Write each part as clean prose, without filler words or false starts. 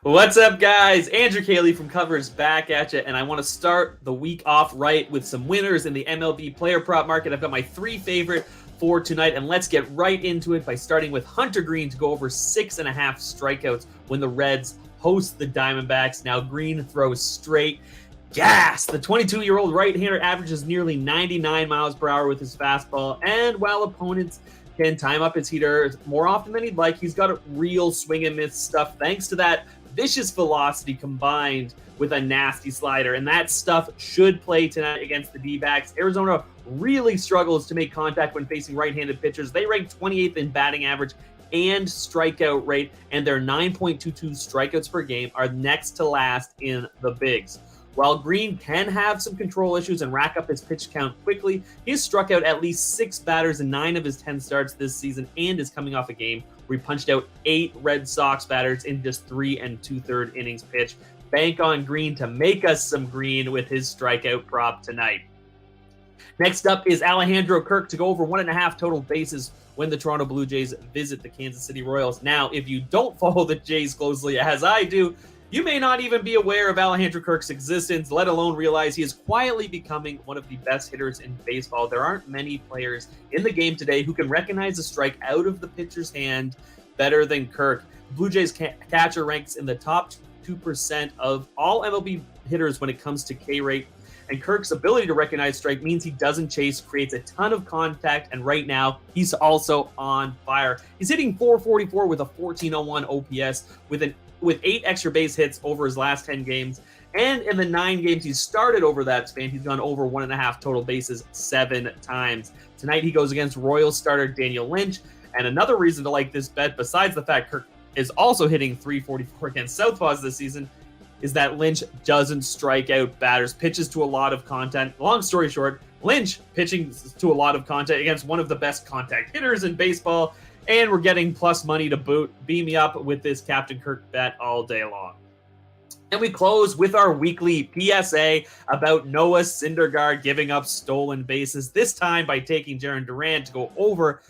What's up, guys? Andrew Caley from Covers back at you, and I want to start the week off right with some winners in the MLB player prop market. I've got my three favorite for tonight, and let's get right into it by starting with Hunter Green to go over 6.5 strikeouts when the Reds host the Diamondbacks. Now, Green throws straight gas. The 22-year-old right-hander averages nearly 99 miles per hour with his fastball, and while opponents can time up his heater more often than he'd like, he's got a real swing and miss stuff thanks to that vicious velocity combined with a nasty slider, and that stuff should play tonight against the D-backs. Arizona really struggles to make contact when facing right-handed pitchers. They rank 28th in batting average and strikeout rate, and their 9.22 strikeouts per game are next to last in the bigs. While Green can have some control issues and rack up his pitch count quickly, he's struck out at least 6 batters in 9 of his 10 starts this season and is coming off a game where he punched out 8 Red Sox batters in just 3 2/3 innings pitched. Bank on Green to make us some green with his strikeout prop tonight. Next up is Alejandro Kirk to go over 1.5 total bases when the Toronto Blue Jays visit the Kansas City Royals. Now, if you don't follow the Jays closely, as I do, you may not even be aware of Alejandro Kirk's existence, let alone realize he is quietly becoming one of the best hitters in baseball. There aren't many players in the game today who can recognize a strike out of the pitcher's hand better than Kirk. Blue Jays catcher ranks in the top 2% of all MLB hitters when it comes to K rate. And Kirk's ability to recognize strike means he doesn't chase, creates a ton of contact, and right now he's also on fire. He's hitting .444 with a 1401 OPS with 8 extra base hits over his last 10 games. And in the 9 games he's started over that span, he's gone over 1.5 total bases 7 times. Tonight he goes against Royals starter Daniel Lynch. And another reason to like this bet, besides the fact Kirk is also hitting .344 against Southpaws this season, is that Lynch doesn't strike out batters, pitches to a lot of contact. Long story short, Lynch pitching to a lot of contact against one of the best contact hitters in baseball, and we're getting plus money to boot. Beam me up with this Captain Kirk bet all day long. And we close with our weekly PSA about Noah Syndergaard giving up stolen bases, this time by taking Jaren Duran to go over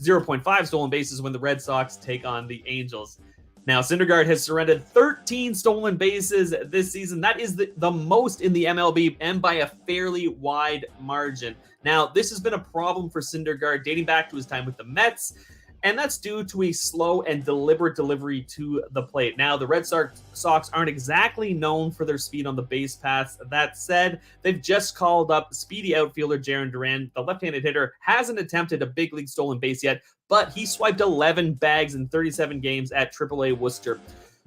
0.5 stolen bases when the Red Sox take on the Angels. Now, Syndergaard has surrendered 13 stolen bases this season. That is the most in the MLB, and by a fairly wide margin. Now, this has been a problem for Syndergaard dating back to his time with the Mets, and that's due to a slow and deliberate delivery to the plate. Now, the Red Sox aren't exactly known for their speed on the base paths. That said, they've just called up speedy outfielder Jaren Duran. The left-handed hitter hasn't attempted a big league stolen base yet, but he swiped 11 bags in 37 games at AAA Worcester.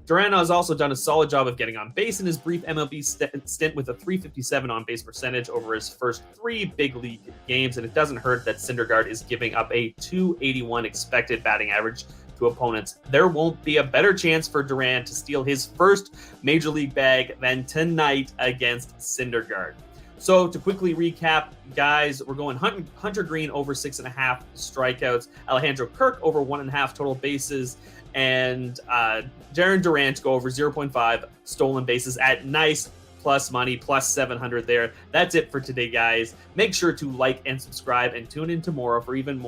Duran has also done a solid job of getting on base in his brief MLB stint with a .357 on-base percentage over his first 3 big league games, and it doesn't hurt that Syndergaard is giving up a .281 expected batting average to opponents. There won't be a better chance for Duran to steal his first major league bag than tonight against Syndergaard. So to quickly recap, guys, we're going Hunter Green over 6.5 strikeouts, Alejandro Kirk over 1.5 total bases, and Jaren Duran to go over 0.5 stolen bases at nice plus money, plus 700 there. That's it for today, guys. Make sure to like and subscribe and tune in tomorrow for even more